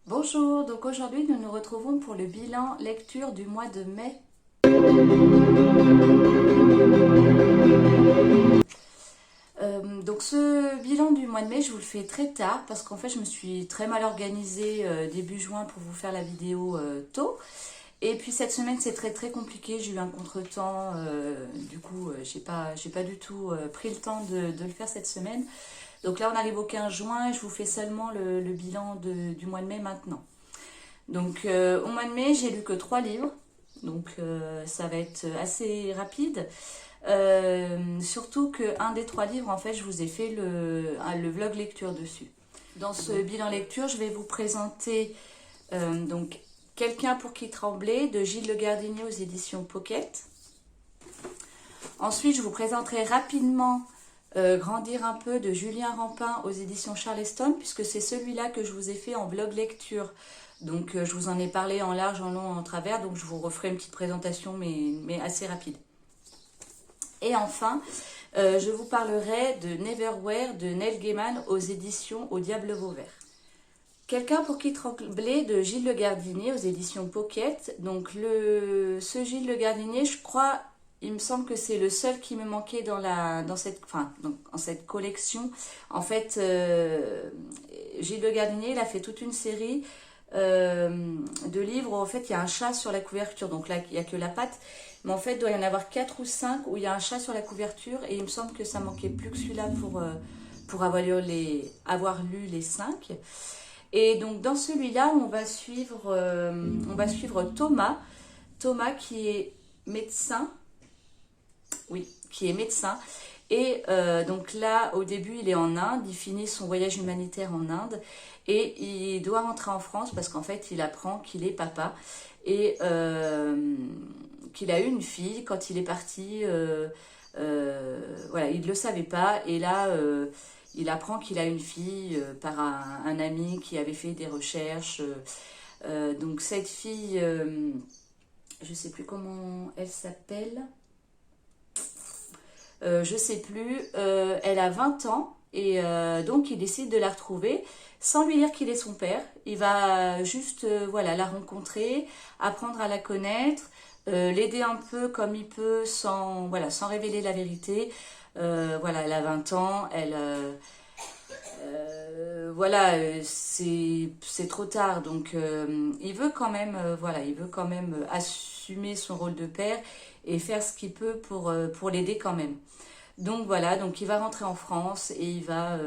Bonjour, donc aujourd'hui nous nous retrouvons pour le bilan lecture du mois de mai. Donc ce bilan du mois de mai, je vous le fais très tard parce qu'en fait je me suis très mal organisée début juin pour vous faire la vidéo tôt. Et puis cette semaine c'est très compliqué, j'ai eu un contretemps, du coup j'ai pas du tout pris le temps de le faire cette semaine. Donc là on arrive au 15 juin et je vous fais seulement le bilan du mois de mai maintenant. Donc au mois de mai, j'ai lu que 3 livres, donc ça va être assez rapide. Surtout qu'un des 3 livres, en fait, je vous ai fait le vlog lecture dessus. Dans ce bilan lecture, je vais vous présenter donc Quelqu'un pour qui trembler de Gilles Le Gardinier aux éditions Pocket. Ensuite, je vous présenterai rapidement Grandir un peu de Julien Rampin aux éditions Charleston, puisque c'est celui-là que je vous ai fait en vlog lecture. Donc je vous en ai parlé en large, en long, en travers, donc je vous referai une petite présentation, mais assez rapide. Et enfin, je vous parlerai de Neverwhere de Neil Gaiman aux éditions Au Diable Vauvert. Quelqu'un pour qui trembler de Gilles Le Gardinier aux éditions Pocket. Donc ce Gilles Le Gardinier, je crois, il me semble que c'est le seul qui me manquait dans cette collection. En fait, Gilles Le Gardinier, il a fait toute une série de livres où en fait il y a un chat sur la couverture. Donc là, il n'y a que la patte. Mais en fait, il doit y en avoir 4 ou 5 où il y a un chat sur la couverture. Et il me semble que ça manquait plus que celui-là pour avoir lu les 5. Et donc dans celui-là, on va suivre Thomas. Thomas qui est médecin. Oui, qui est médecin. Et donc là, au début, il est en Inde. Il finit son voyage humanitaire en Inde. Et il doit rentrer en France parce qu'en fait, il apprend qu'il est papa. Et qu'il a eu une fille quand il est parti. Voilà, il ne le savait pas. Et là, il apprend qu'il a une fille par un ami qui avait fait des recherches. Donc cette fille, je ne sais plus comment elle s'appelle. Je sais plus. Elle a 20 ans et donc il décide de la retrouver sans lui dire qu'il est son père. Il va juste voilà, la rencontrer, apprendre à la connaître, l'aider un peu comme il peut sans révéler la vérité. Voilà, elle a 20 ans, voilà, c'est trop tard, donc il veut quand même, il veut quand même assumer son rôle de père et faire ce qu'il peut pour l'aider quand même. Donc voilà, donc il va rentrer en France et il va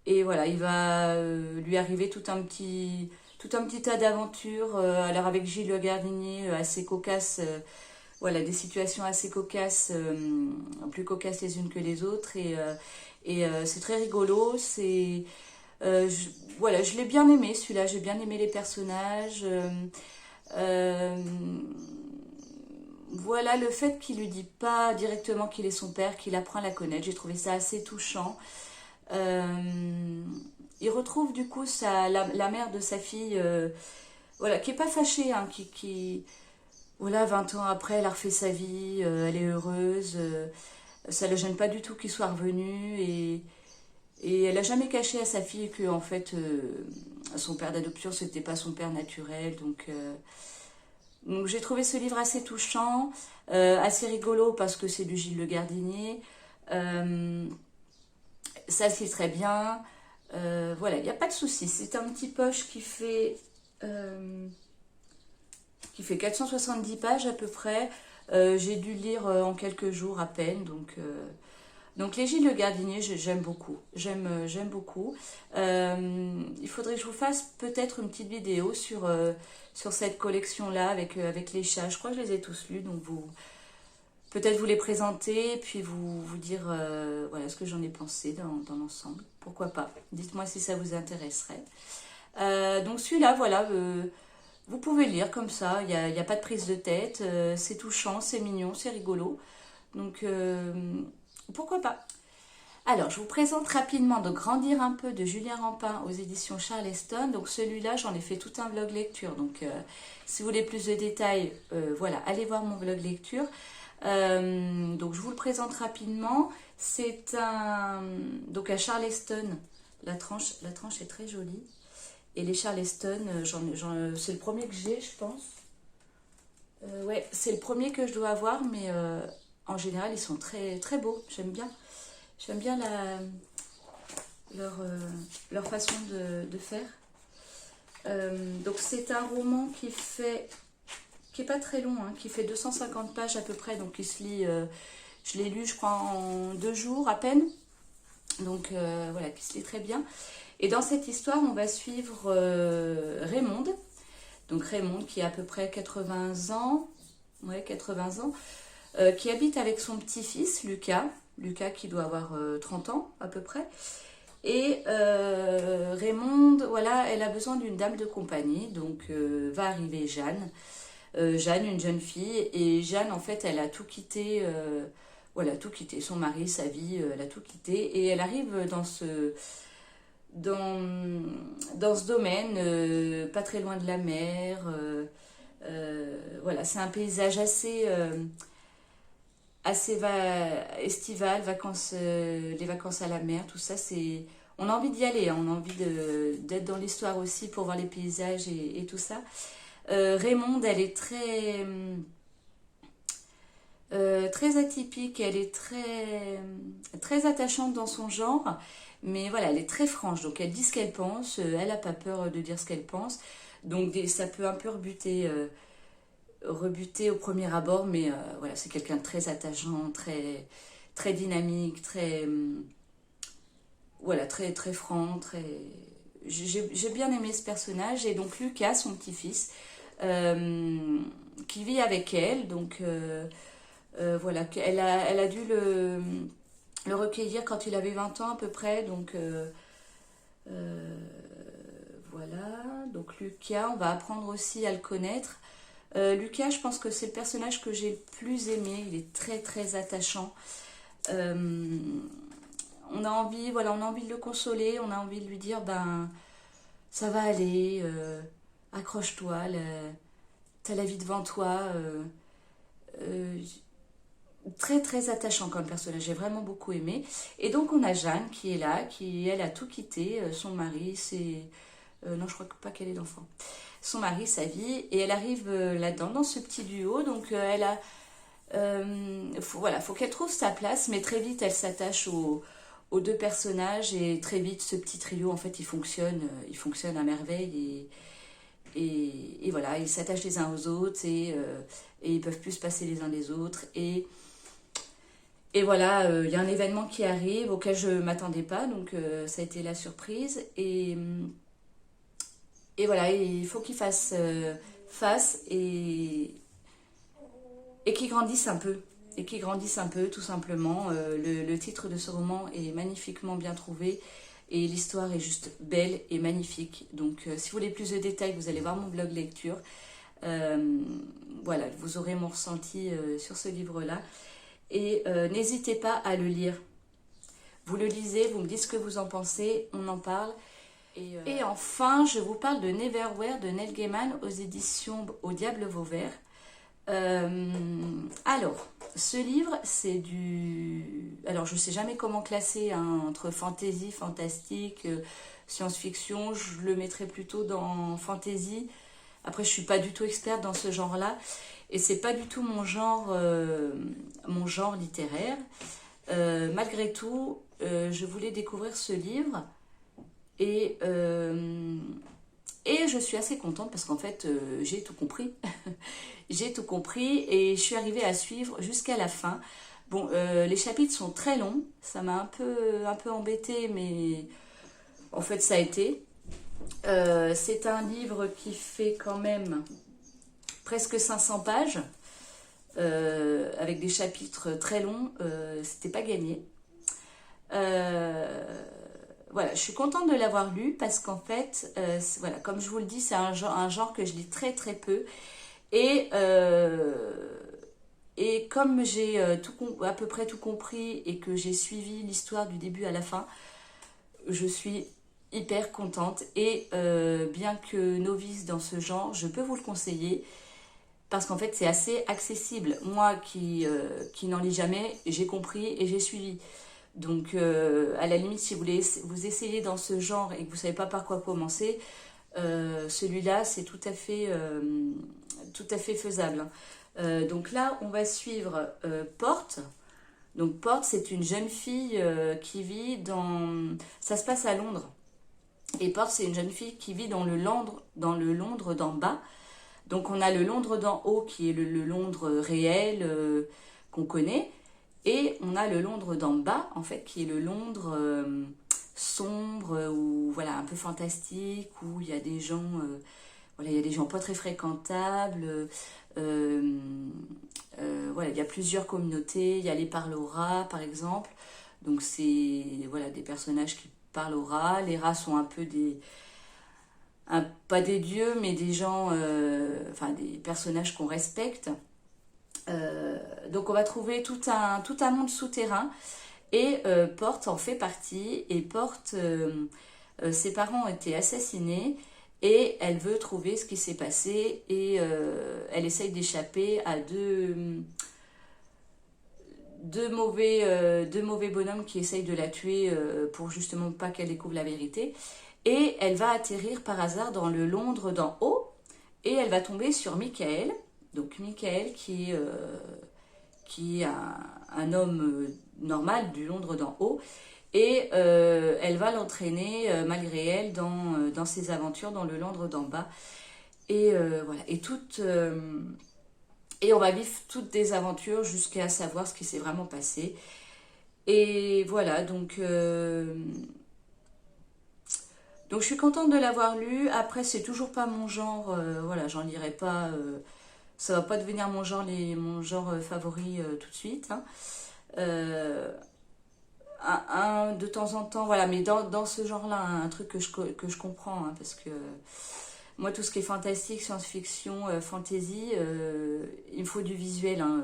lui arriver tout un petit tas d'aventures. Alors avec Gilles Le Gardinier, assez cocasse, voilà, des situations assez cocasses, plus cocasses les unes que les autres et c'est très rigolo. Voilà, je l'ai bien aimé celui-là, j'ai bien aimé les personnages. Euh, voilà, le fait qu'il lui dit pas directement qu'il est son père, qu'il apprend à la connaître, j'ai trouvé ça assez touchant. Euh, il retrouve du coup la mère de sa fille, voilà, qui est pas fâchée, hein, voilà, 20 ans après, elle a refait sa vie, elle est heureuse, ça ne le gêne pas du tout qu'il soit revenu et elle a jamais caché à sa fille que en fait son père d'adoption c'était pas son père naturel, donc j'ai trouvé ce livre assez touchant, assez rigolo parce que c'est du Gilles Le Gardinier. Ça se lit très bien. Voilà, il n'y a pas de souci. C'est un petit poche qui fait 470 pages à peu près. J'ai dû le lire en quelques jours à peine. Donc les Gilles Le Gardinier, j'aime beaucoup. J'aime beaucoup. Il faudrait que je vous fasse peut-être une petite vidéo sur cette collection-là avec les chats. Je crois que je les ai tous lus, donc peut-être vous les présenter, puis vous dire voilà ce que j'en ai pensé dans l'ensemble. Pourquoi pas? Dites-moi si ça vous intéresserait. Donc celui-là, voilà, vous pouvez lire comme ça, il y a pas de prise de tête, c'est touchant, c'est mignon, c'est rigolo. Donc pourquoi pas? Alors, je vous présente rapidement donc Grandir un peu de Julien Rampin aux éditions Charleston. Donc celui-là, j'en ai fait tout un vlog lecture. Donc si vous voulez plus de détails, voilà, allez voir mon vlog lecture. Donc je vous le présente rapidement. C'est donc à Charleston. La tranche est très jolie. Et les Charleston, c'est le premier que j'ai, je pense. Ouais, c'est le premier que je dois avoir, mais en général, ils sont très, très beaux. J'aime bien. J'aime bien leur façon de faire. Donc c'est un roman qui est pas très long, hein, qui fait 250 pages à peu près, donc il se lit, je l'ai lu je crois en 2 jours à peine, donc voilà, qui se lit très bien. Et dans cette histoire on va suivre Raymonde, donc Raymonde qui a à peu près 80 ans, ouais 80 ans, qui habite avec son petit-fils Lucas qui doit avoir 30 ans à peu près. Et Raymonde, voilà, elle a besoin d'une dame de compagnie, donc va arriver Jeanne. Jeanne, une jeune fille, et Jeanne, en fait, elle a tout quitté, voilà, tout quitté, son mari, sa vie, elle a tout quitté, et elle arrive dans ce domaine, pas très loin de la mer, voilà, c'est un paysage assez estival, vacances, les vacances à la mer, tout ça, c'est... On a envie d'y aller, hein, on a envie d'être dans l'histoire aussi pour voir les paysages et tout ça. Raymonde, elle est très atypique, elle est très attachante dans son genre, mais voilà, elle est très franche, donc elle dit ce qu'elle pense, elle n'a pas peur de dire ce qu'elle pense, donc ça peut un peu rebuter au premier abord, mais voilà, c'est quelqu'un de très attachant, très dynamique, voilà, très, très franc, très... J'ai bien aimé ce personnage, et donc Lucas, son petit-fils, qui vit avec elle, donc voilà, elle a dû le recueillir quand il avait 20 ans à peu près, donc voilà, donc Lucas, on va apprendre aussi à le connaître. Lucas, je pense que c'est le personnage que j'ai le plus aimé, il est très très attachant. On a envie, voilà, on a envie de le consoler, on a envie de lui dire, ben, ça va aller, accroche-toi, t'as la vie devant toi. Euh, Très très attachant comme personnage, j'ai vraiment beaucoup aimé. Et donc on a Jeanne qui est là, qui elle a tout quitté, son mari, non je crois pas qu'elle ait d'enfant. Son mari, sa vie, et elle arrive là-dedans, dans ce petit duo, donc elle a... voilà, faut qu'elle trouve sa place, mais très vite elle s'attache aux deux personnages, et très vite ce petit trio en fait il fonctionne à merveille, et voilà, ils s'attachent les uns aux autres, et ils peuvent plus se passer les uns des autres, et voilà, il y a un événement qui arrive auquel je ne m'attendais pas, donc ça a été la surprise. Et voilà, il faut qu'ils fassent face, et qu'ils grandissent un peu. Et qu'ils grandissent un peu, tout simplement. Le titre de ce roman est magnifiquement bien trouvé. Et l'histoire est juste belle et magnifique. Donc si vous voulez plus de détails, vous allez voir mon blog lecture. Voilà, vous aurez mon ressenti sur ce livre-là. Et n'hésitez pas à le lire. Vous le lisez, vous me dites ce que vous en pensez, on en parle. Et enfin, je vous parle de Neverwhere de Neil Gaiman aux éditions Au Diable Vauvert. Alors, ce livre, c'est du... Alors, je ne sais jamais comment classer hein, entre fantasy, fantastique, science-fiction. Je le mettrais plutôt dans fantasy. Après, je ne suis pas du tout experte dans ce genre-là. Et c'est pas du tout mon genre littéraire. Malgré tout, je voulais découvrir ce livre et je suis assez contente parce qu'en fait, j'ai tout compris. J'ai tout compris et je suis arrivée à suivre jusqu'à la fin. Bon, les chapitres sont très longs, ça m'a un peu embêtée, mais en fait, ça a été. C'est un livre qui fait quand même presque 500 pages, avec des chapitres très longs, c'était pas gagné. Voilà, je suis contente de l'avoir lu parce qu'en fait, voilà, comme je vous le dis, c'est un genre que je lis très très peu. Et comme j'ai à peu près tout compris et que j'ai suivi l'histoire du début à la fin, je suis hyper contente. Et bien que novice dans ce genre, je peux vous le conseiller. Parce qu'en fait, c'est assez accessible. Moi qui n'en lis jamais, j'ai compris et j'ai suivi. Donc, à la limite, si vous voulez vous essayer dans ce genre et que vous ne savez pas par quoi commencer, celui-là c'est tout à fait faisable. Donc là on va suivre Porte. Donc Porte, c'est une jeune fille qui vit dans... Ça se passe à Londres. Et Porte, c'est une jeune fille qui vit dans le Londres d'en bas. Donc on a le Londres d'en haut qui est le Londres réel qu'on connaît. Et on a le Londres d'en bas, en fait, qui est le Londres sombre, ou voilà, un peu fantastique, où il y a des gens... voilà, il y a des gens pas très fréquentables. Voilà, il y a plusieurs communautés. Il y a les parle aux rats, par exemple. Donc c'est voilà, des personnages qui parlent aux rats. Les rats sont un peu des... pas des dieux, mais des gens... enfin, des personnages qu'on respecte. Donc on va trouver tout un monde souterrain. Et Porte en fait partie. Et Porte... ses parents ont été assassinés. Et elle veut trouver ce qui s'est passé et elle essaye d'échapper à deux mauvais bonhommes qui essayent de la tuer pour justement pas qu'elle découvre la vérité. Et elle va atterrir par hasard dans le Londres d'en haut et elle va tomber sur Michael. Donc Michael qui est un homme normal du Londres d'en haut. Et elle va l'entraîner malgré elle dans ses aventures dans le Londres d'en bas. Et voilà. Et on va vivre toutes des aventures jusqu'à savoir ce qui s'est vraiment passé. Et voilà, donc je suis contente de l'avoir lu. Après, c'est toujours pas mon genre. Voilà, j'en lirai pas. Ça va pas devenir mon genre favori tout de suite. Hein. De temps en temps, voilà, mais dans ce genre-là, un truc que je comprends, hein, parce que moi, tout ce qui est fantastique, science-fiction, fantasy, il me faut du visuel. Hein.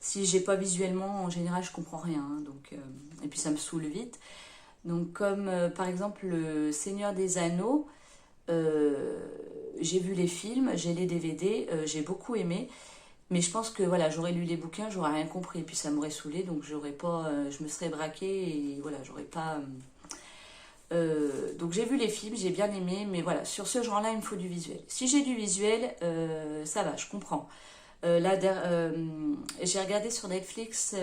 Si j'ai pas visuellement, en général, je comprends rien. Hein, donc, et puis ça me saoule vite. Donc, comme par exemple le Seigneur des Anneaux, j'ai vu les films, j'ai les DVD, j'ai beaucoup aimé. Mais je pense que voilà, j'aurais lu les bouquins, j'aurais rien compris, et puis ça m'aurait saoulé, donc j'aurais pas, je me serais braquée et voilà, j'aurais pas. Donc j'ai vu les films, j'ai bien aimé, mais voilà, sur ce genre-là, il me faut du visuel. Si j'ai du visuel, ça va, je comprends. Là, j'ai regardé sur Netflix,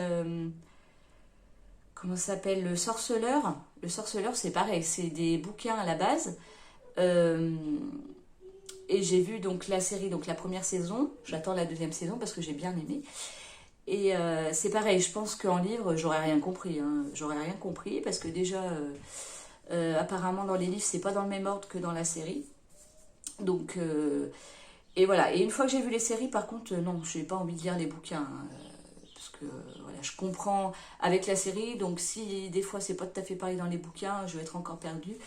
comment ça s'appelle, Le Sorceleur. Le Sorceleur, c'est pareil, c'est des bouquins à la base. Et j'ai vu donc la série, donc la première saison. J'attends la deuxième saison parce que j'ai bien aimé. Et c'est pareil, je pense qu'en livre, j'aurais rien compris. Hein. J'aurais rien compris parce que déjà, apparemment dans les livres, c'est pas dans le même ordre que dans la série. Donc, et voilà. Et une fois que j'ai vu les séries, par contre, non, j'ai pas envie de lire les bouquins. Hein, parce que voilà, je comprends avec la série. Donc si des fois c'est pas tout à fait pareil dans les bouquins, je vais être encore perdue.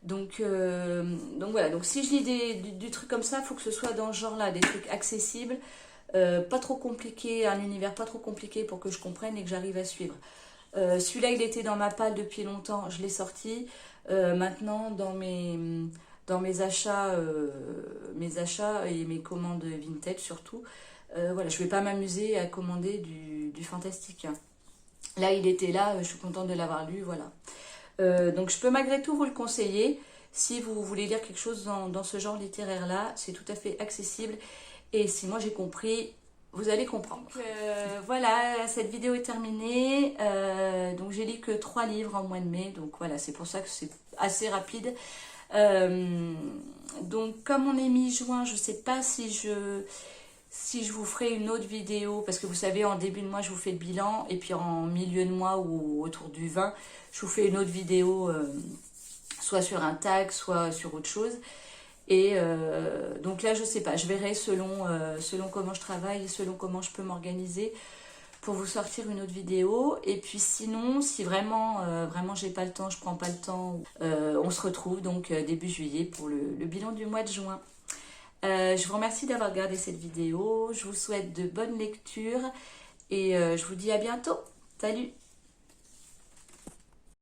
Donc voilà, donc si je lis du truc comme ça, il faut que ce soit dans ce genre-là, des trucs accessibles, pas trop compliqués, un univers pas trop compliqué pour que je comprenne et que j'arrive à suivre. Celui-là, il était dans ma palle depuis longtemps, je l'ai sorti. Maintenant, dans mes achats et mes commandes vintage surtout, voilà, je vais pas m'amuser à commander du fantastique. Hein. Là, il était là, je suis contente de l'avoir lu, voilà. Donc je peux malgré tout vous le conseiller. Si vous voulez lire quelque chose dans ce genre littéraire-là, c'est tout à fait accessible. Et si moi j'ai compris, vous allez comprendre. Donc, voilà, cette vidéo est terminée. Donc j'ai lu que 3 livres en mois de mai. Donc voilà, c'est pour ça que c'est assez rapide. Donc comme on est mi-juin, je ne sais pas si je vous ferai une autre vidéo, parce que vous savez, en début de mois, je vous fais le bilan, et puis en milieu de mois ou autour du 20, je vous fais une autre vidéo, soit sur un tag, soit sur autre chose. Et donc là, je sais pas, je verrai selon comment je travaille, selon comment je peux m'organiser pour vous sortir une autre vidéo. Et puis sinon, si vraiment j'ai pas le temps, je prends pas le temps, on se retrouve donc début juillet pour le bilan du mois de juin. Je vous remercie d'avoir regardé cette vidéo, je vous souhaite de bonnes lectures et je vous dis à bientôt. Salut!